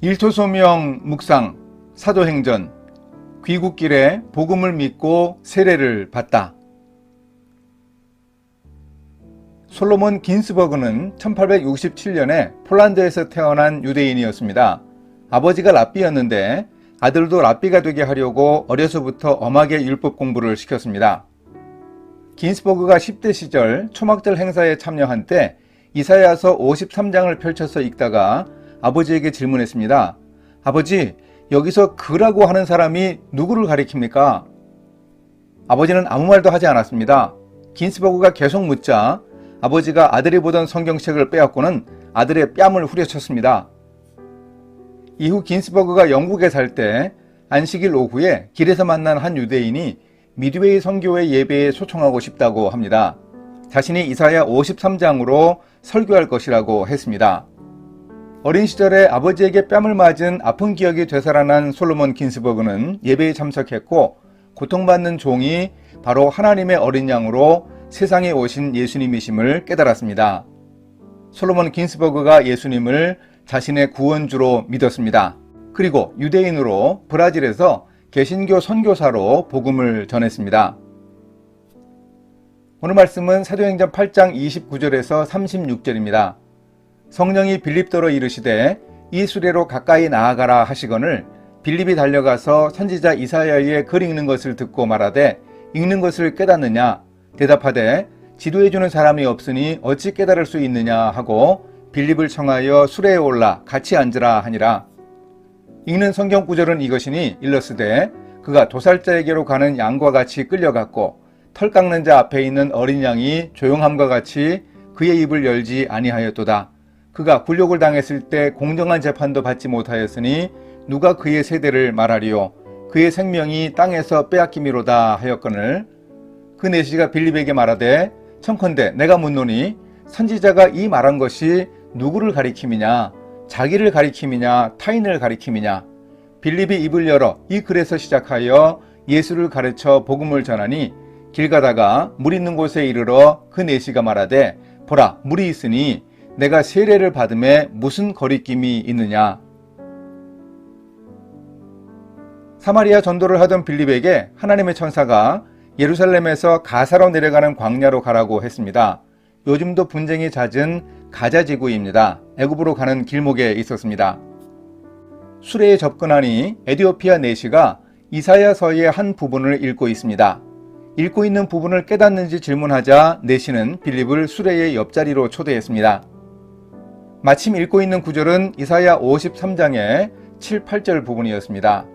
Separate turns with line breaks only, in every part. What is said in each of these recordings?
일토소명 묵상 사도행전. 귀국길에 복음을 믿고 세례를 받다. 솔로몬 긴스버그는 1867년에 폴란드에서 태어난 유대인이었습니다. 아버지가 랍비였는데 아들도 랍비가 되게 하려고 어려서부터 엄하게 율법 공부를 시켰습니다. 긴스버그가 10대 시절 초막절 행사에 참여한 때 이사야서 53장을 펼쳐서 읽다가 아버지에게 질문했습니다. 아버지, 여기서 그라고 하는 사람이 누구를 가리킵니까? 아버지는 아무 말도 하지 않았습니다. 긴스버그가 계속 묻자 아버지가 아들이 보던 성경책을 빼앗고는 아들의 뺨을 후려쳤습니다. 이후 긴스버그가 영국에 살 때 안식일 오후에 길에서 만난 한 유대인이 미드웨이 선교회 예배에 초청하고 싶다고 합니다. 자신이 이사야 53장으로 설교할 것이라고 했습니다. 어린 시절에 아버지에게 뺨을 맞은 아픈 기억이 되살아난 솔로몬 긴스버그는 예배에 참석했고 고통받는 종이 바로 하나님의 어린 양으로 세상에 오신 예수님이심을 깨달았습니다. 솔로몬 긴스버그가 예수님을 자신의 구원주로 믿었습니다. 그리고 유대인으로 브라질에서 개신교 선교사로 복음을 전했습니다. 오늘 말씀은 사도행전 8장 29절에서 36절입니다. 성령이 빌립더로 이르시되 이 수레로 가까이 나아가라 하시거늘 빌립이 달려가서 선지자 이사야의 글 읽는 것을 듣고 말하되 읽는 것을 깨닫느냐 대답하되 지도해주는 사람이 없으니 어찌 깨달을 수 있느냐 하고 빌립을 청하여 수레에 올라 같이 앉으라 하니라. 읽는 성경 구절은 이것이니 일러스되 그가 도살자에게로 가는 양과 같이 끌려갔고 털 깎는 자 앞에 있는 어린 양이 조용함과 같이 그의 입을 열지 아니하였도다. 그가 굴욕을 당했을 때 공정한 재판도 받지 못하였으니 누가 그의 세대를 말하리요. 그의 생명이 땅에서 빼앗김이로다 하였거늘 그 내시가 빌립에게 말하되 청컨대 내가 묻노니 선지자가 이 말한 것이 누구를 가리킴이냐 자기를 가리킴이냐 타인을 가리킴이냐. 빌립이 입을 열어 이 글에서 시작하여 예수를 가르쳐 복음을 전하니 길 가다가 물 있는 곳에 이르러 그 내시가 말하되 보라 물이 있으니 내가 세례를 받음에 무슨 거리낌이 있느냐. 사마리아 전도를 하던 빌립에게 하나님의 천사가 예루살렘에서 가사로 내려가는 광야로 가라고 했습니다. 요즘도 분쟁이 잦은 가자 지구입니다. 애굽으로 가는 길목에 있었습니다. 수레에 접근하니 에디오피아 내시가 이사야서의 한 부분을 읽고 있습니다. 읽고 있는 부분을 깨닫는지 질문하자 내시는 빌립을 수레의 옆자리로 초대했습니다. 마침 읽고 있는 구절은 이사야 53장의 7, 8절 부분이었습니다.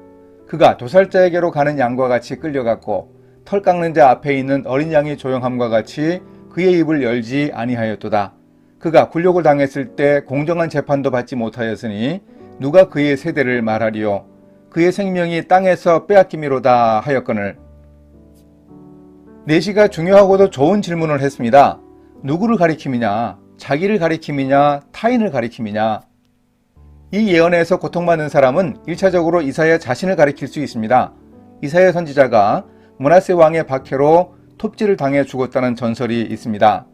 그가 도살자에게로 가는 양과 같이 끌려갔고 털 깎는 자 앞에 있는 어린 양이 조용함과 같이 그의 입을 열지 아니하였도다. 그가 굴욕을 당했을 때 공정한 재판도 받지 못하였으니 누가 그의 세대를 말하리요. 그의 생명이 땅에서 빼앗김이로다 하였거늘. 내시가 중요하고도 좋은 질문을 했습니다. 누구를 가리킴이냐? 자기를 가리킴이냐 타인을 가리킴이냐. 이 예언에서 고통받는 사람은 1차적으로 이사야 자신을 가리킬 수 있습니다. 이사야 선지자가 므낫세 왕의 박해로 톱질을 당해 죽었다는 전설이 있습니다.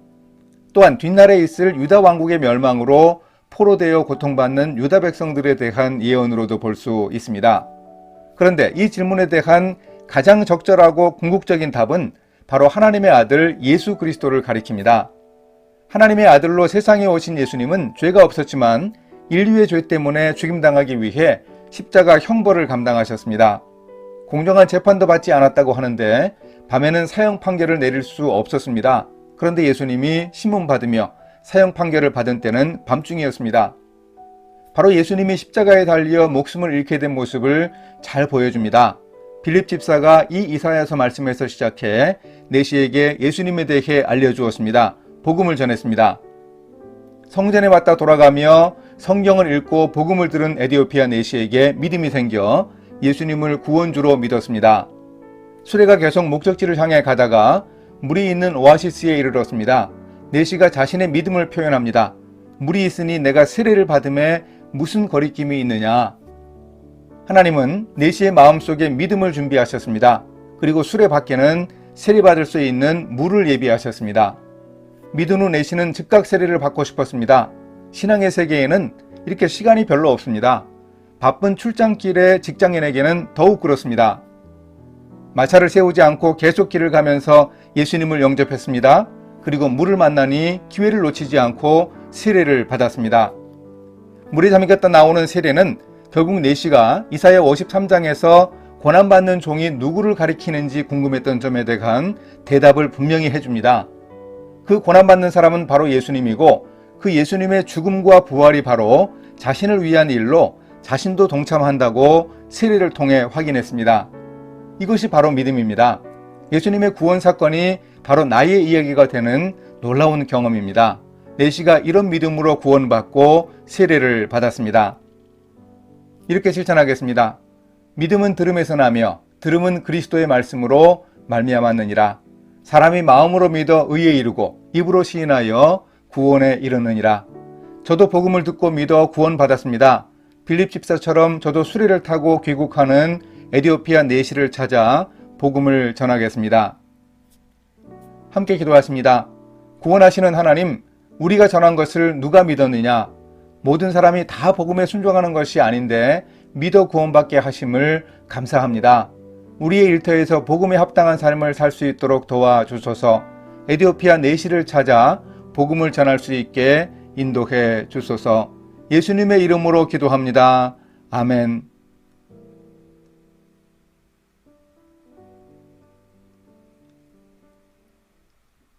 또한 뒷날에 있을 유다 왕국의 멸망으로 포로되어 고통받는 유다 백성들에 대한 예언으로도 볼 수 있습니다. 그런데 이 질문에 대한 가장 적절하고 궁극적인 답은 바로 하나님의 아들 예수 그리스도를 가리킵니다. 하나님의 아들로 세상에 오신 예수님은 죄가 없었지만 인류의 죄 때문에 죽임당하기 위해 십자가 형벌을 감당하셨습니다. 공정한 재판도 받지 않았다고 하는데 밤에는 사형 판결을 내릴 수 없었습니다. 그런데 예수님이 심문받으며 사형 판결을 받은 때는 밤중이었습니다. 바로 예수님이 십자가에 달려 목숨을 잃게 된 모습을 잘 보여줍니다. 빌립 집사가 이 이사야서 말씀에서 시작해 내시에게 예수님에 대해 알려주었습니다. 복음을 전했습니다. 성전에 왔다 돌아가며 성경을 읽고 복음을 들은 에디오피아 내시에게 믿음이 생겨 예수님을 구원주로 믿었습니다. 수레가 계속 목적지를 향해 가다가 물이 있는 오아시스에 이르렀습니다. 내시가 자신의 믿음을 표현합니다. 물이 있으니 내가 세례를 받음에 무슨 거리낌이 있느냐. 하나님은 내시의 마음속에 믿음을 준비하셨습니다. 그리고 수레 밖에는 세례받을 수 있는 물을 예비하셨습니다. 믿은 후 내시는 즉각 세례를 받고 싶었습니다. 신앙의 세계에는 이렇게 시간이 별로 없습니다. 바쁜 출장길의 직장인에게는 더욱 그렇습니다. 마차를 세우지 않고 계속 길을 가면서 예수님을 영접했습니다. 그리고 물을 만나니 기회를 놓치지 않고 세례를 받았습니다. 물에 잠겼다 나오는 세례는 결국 내시가 이사야 53장에서 고난받는 종이 누구를 가리키는지 궁금했던 점에 대한 대답을 분명히 해줍니다. 그 고난받는 사람은 바로 예수님이고 그 예수님의 죽음과 부활이 바로 자신을 위한 일로 자신도 동참한다고 세례를 통해 확인했습니다. 이것이 바로 믿음입니다. 예수님의 구원 사건이 바로 나의 이야기가 되는 놀라운 경험입니다. 내시가 이런 믿음으로 구원받고 세례를 받았습니다. 이렇게 실천하겠습니다. 믿음은 들음에서 나며 들음은 그리스도의 말씀으로 말미암았느니라. 사람이 마음으로 믿어 의에 이르고 입으로 시인하여 구원에 이르느니라. 저도 복음을 듣고 믿어 구원받았습니다. 빌립 집사처럼 저도 수레를 타고 귀국하는 에티오피아 내시를 찾아 복음을 전하겠습니다. 함께 기도하십니다. 구원하시는 하나님, 우리가 전한 것을 누가 믿었느냐? 모든 사람이 다 복음에 순종하는 것이 아닌데 믿어 구원받게 하심을 감사합니다. 우리의 일터에서 복음에 합당한 삶을 살 수 있도록 도와주소서. 에티오피아 내시를 찾아 복음을 전할 수 있게 인도해 주소서. 예수님의 이름으로 기도합니다. 아멘.